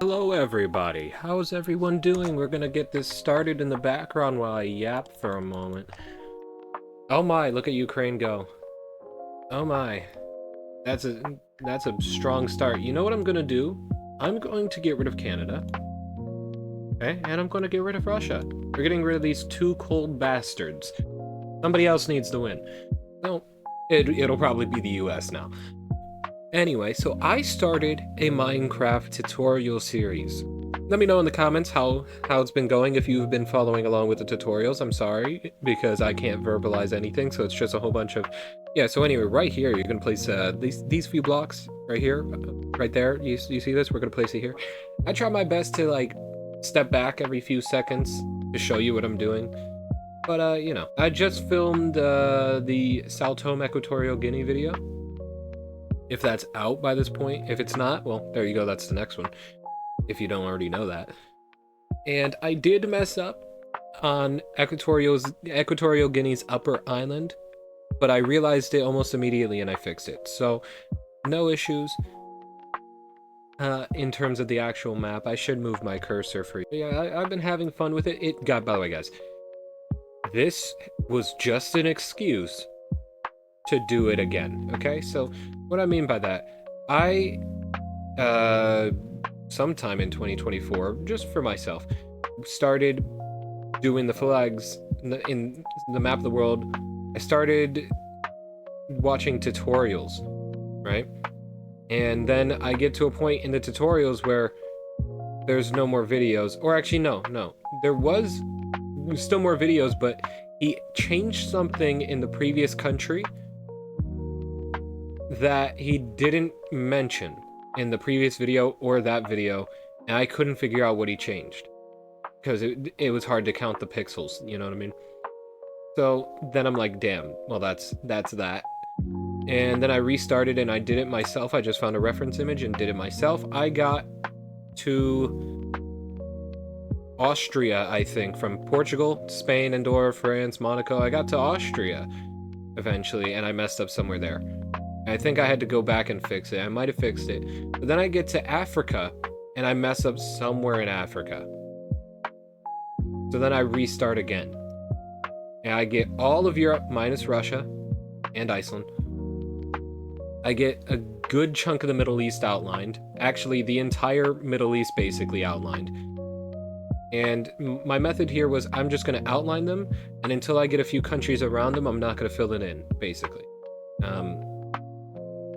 Hello everybody, how's everyone doing? We're gonna get this started in the background while I yap for a moment. Oh my, look at Ukraine go. Oh my, that's a strong start. You know what I'm gonna do? I'm going to get rid of Canada. Okay, and I'm gonna get rid of Russia. We're getting rid of these two cold bastards. Somebody else needs to win. No, it'll probably be the US now. Anyway, so I started a Minecraft tutorial series. Let me know in the comments how it's been going if you've been following along with the tutorials. I'm sorry, because I can't verbalize anything, so it's just a whole bunch of... Yeah, so anyway, right here, you're going to place these few blocks right here, right there. You see this? We're going to place it here. I try my best to, like, step back every few seconds to show you what I'm doing. But, you know, I just filmed the Sao Tome Equatorial Guinea video. If that's out by this point. If it's not, well, there you go, that's the next one, if you don't already know that. And I did mess up on Equatorial Guinea's upper island, but I realized it almost immediately and I fixed it. So, no issues. In terms of the actual map, I should move my cursor for you. Yeah, I've been having fun with it. By the way, guys, this was just an excuse to do it again, okay? So what I mean by that, I sometime in 2024, just for myself, started doing the flags in the map of the world. I started watching tutorials, right? And then I get to a point in the tutorials where there's no more videos, or actually no, there was still more videos, but he changed something in the previous country that he didn't mention in the previous video or that video, and I couldn't figure out what he changed because it was hard to count the pixels, you know what I mean? So then I'm like, damn, well, that's that. And then I restarted and I did it myself. I just found a reference image and did it myself. I got to Austria, I think, from Portugal, Spain, Andorra, France, Monaco. I got to Austria eventually, and I messed up somewhere there. I think I had to go back and fix it. I might have fixed it. But then I get to Africa, and I mess up somewhere in Africa. So then I restart again. And I get all of Europe minus Russia and Iceland. I get a good chunk of the Middle East outlined. Actually, the entire Middle East basically outlined. And my method here was I'm just going to outline them, and until I get a few countries around them, I'm not going to fill it in, basically.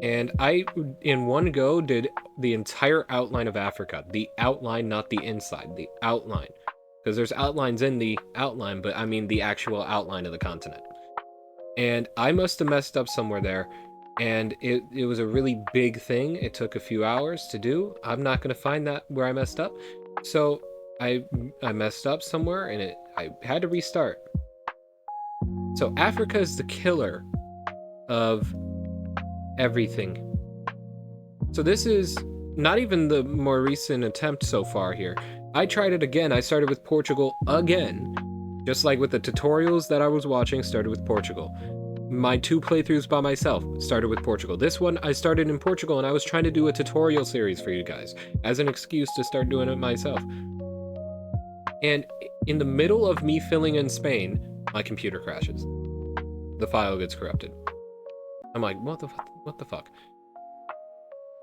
And I, in one go, did the entire outline of Africa. The outline, not the inside, the outline. Because there's outlines in the outline, but I mean the actual outline of the continent. And I must have messed up somewhere there, and it was a really big thing. It took a few hours to do. I'm not going to find that where I messed up. So I messed up somewhere, and I had to restart. So Africa is the killer of everything. So this is not even the more recent attempt so far here. I tried it again. I started with Portugal again, just like with the tutorials that I was watching. Started with Portugal. My 2 playthroughs by myself started with Portugal. This one I started in Portugal, and I was trying to do a tutorial series for you guys as an excuse to start doing it myself. And in the middle of me filling in Spain, my computer crashes. The file gets corrupted. I'm like, what the fuck?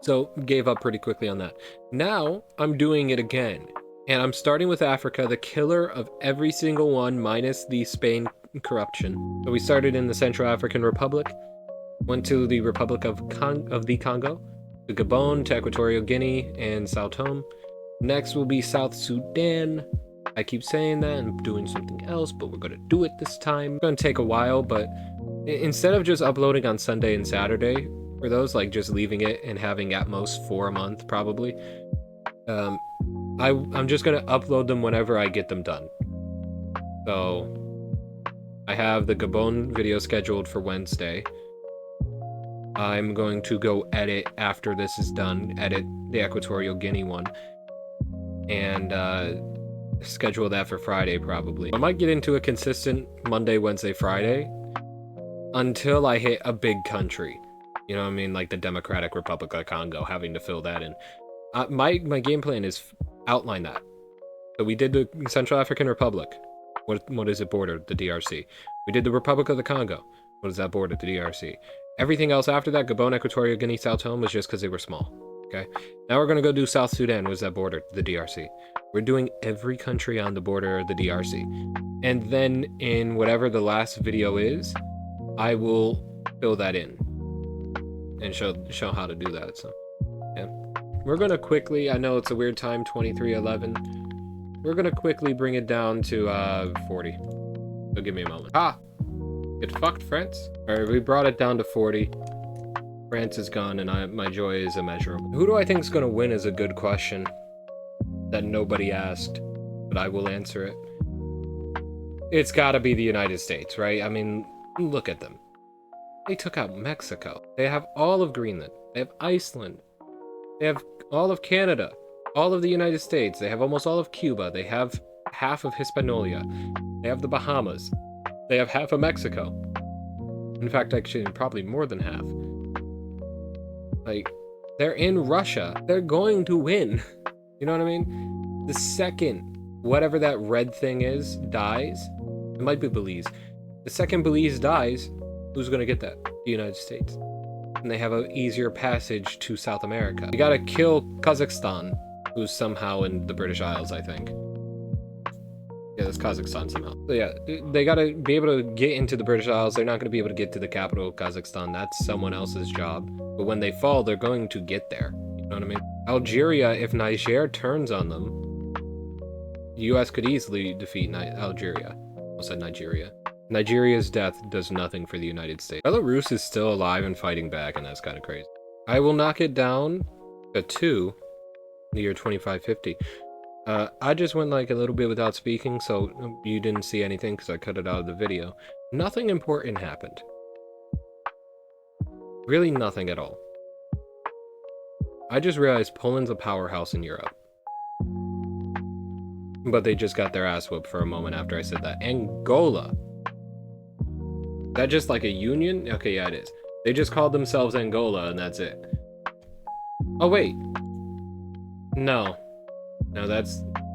So, gave up pretty quickly on that. Now, I'm doing it again. And I'm starting with Africa, the killer of every single one, minus the Spain corruption. So we started in the Central African Republic, went to the Republic of the Congo, to Gabon, to Equatorial Guinea, and Sao Tome. Next will be South Sudan. I keep saying that and doing something else, but we're going to do it this time. It's going to take a while, but instead of just uploading on Sunday and Saturday, for those, like just leaving it and having at most 4 a month, probably, I'm just going to upload them whenever I get them done. So, I have the Gabon video scheduled for Wednesday. I'm going to go edit after this is done, edit the Equatorial Guinea one, and schedule that for Friday, probably. I might get into a consistent Monday, Wednesday, Friday, until I hit a big country. You know what I mean? Like the Democratic Republic of Congo, having to fill that in. My game plan is outline that. So we did the Central African Republic. What is it bordered? The DRC. We did the Republic of the Congo. What is that bordered? The DRC. Everything else after that, Gabon, Equatorial Guinea, Sao Tome, was just because they were small. Okay. Now we're gonna go do South Sudan. Was that bordered? The DRC. We're doing every country on the border of the DRC. And then in whatever the last video is, I will fill that in and show how to do that. So yeah, we're gonna quickly, I know it's a weird time, 23:11, we're gonna quickly bring it down to 40. So give me a moment. Get fucked, France. All right, we brought it down to 40. France is gone, and my joy is immeasurable. Who do I think is gonna win is a good question that nobody asked, but I will answer it. It's gotta be the United States, right? I mean, look at them. They took out Mexico. They have all of Greenland. They have Iceland. They have all of Canada. All of the United States. They have almost all of Cuba. They have half of Hispaniola. They have the Bahamas. They have half of Mexico. In fact, actually, probably more than half. Like, they're in Russia. They're going to win. You know what I mean? The second whatever that red thing is dies, it might be Belize. The second Belize dies, who's going to get that? The United States. And they have an easier passage to South America. You gotta kill Kazakhstan, who's somehow in the British Isles, I think. Yeah, that's Kazakhstan somehow. So yeah, they gotta be able to get into the British Isles. They're not gonna be able to get to the capital of Kazakhstan. That's someone else's job. But when they fall, they're going to get there. You know what I mean? Algeria, if Niger turns on them, the US could easily defeat Algeria. I said Nigeria. Nigeria's death does nothing for the United States. Belarus is still alive and fighting back, and that's kind of crazy. I will knock it down to 2 in the year 2550. I just went like a little bit without speaking, so you didn't see anything because I cut it out of the video. Nothing important happened. Really nothing at all. I just realized Poland's a powerhouse in Europe. But they just got their ass whooped for a moment after I said that. Angola. Is that just like a union? Okay, yeah, it is. They just called themselves Angola, and that's it. Oh, wait. No. No,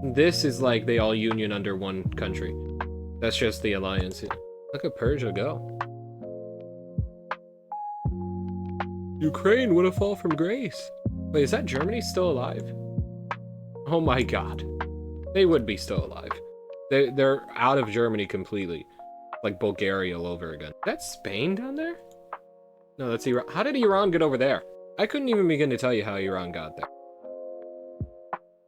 this is like they all union under one country. That's just the alliance. Look at Persia go. Ukraine, what a fall from grace. Wait, is that Germany still alive? Oh my god. They would be still alive. They're out of Germany completely. Like Bulgaria all over again. Is that Spain down there? No, that's Iran. How did Iran get over there? I couldn't even begin to tell you how Iran got there.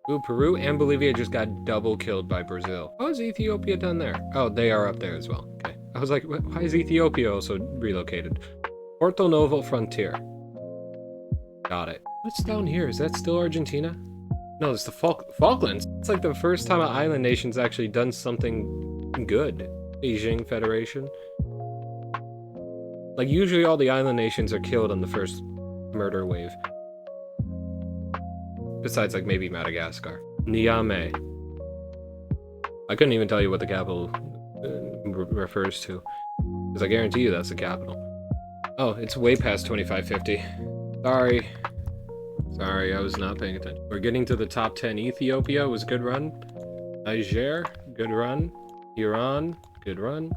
Ooh, Peru and Bolivia just got double killed by Brazil. How is Ethiopia down there? Oh, they are up there as well. Okay. I was like, why is Ethiopia also relocated? Porto Novo Frontier. Got it. What's down here? Is that still Argentina? No, it's the Falklands. It's like the first time an island nation's actually done something good. Beijing Federation. Like, usually all the island nations are killed on the first murder wave. Besides, like, maybe Madagascar. Niamey. I couldn't even tell you what the capital refers to. Because I guarantee you that's the capital. Oh, it's way past 2550. Sorry. Sorry, I was not paying attention. We're getting to the top 10. Ethiopia was good run. Niger, good run. Iran, good run.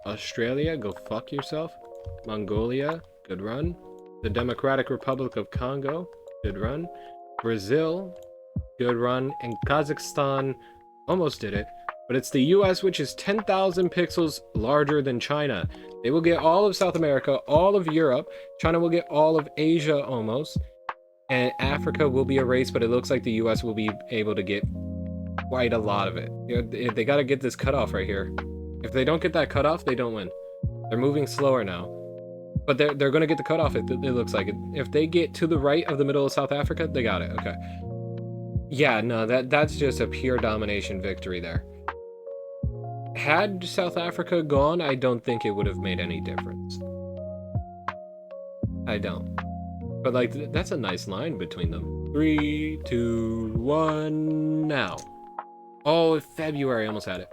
Australia, go fuck yourself. Mongolia, good run. The Democratic Republic of Congo, good run. Brazil, good run. And Kazakhstan almost did it. But it's the US, which is 10,000 pixels larger than China. They will get all of South America, all of Europe. China will get all of Asia almost. And Africa will be erased, but it looks like the US will be able to get quite a lot of it. You know, they got to get this cutoff right here. If they don't get that cutoff, they don't win. They're moving slower now. But they're going to get the cutoff, it looks like. If they get to the right of the middle of South Africa, they got it. Okay. Yeah, no, that's just a pure domination victory there. Had South Africa gone, I don't think it would have made any difference. I don't. But, like, that's a nice line between them. 3, 2, 1, now. Oh, February, almost had it.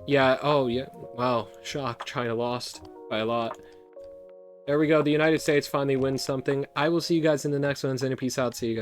Yeah, oh, yeah. Wow, shock. China lost by a lot. There we go. The United States finally wins something. I will see you guys in the next one. And peace out. See you guys.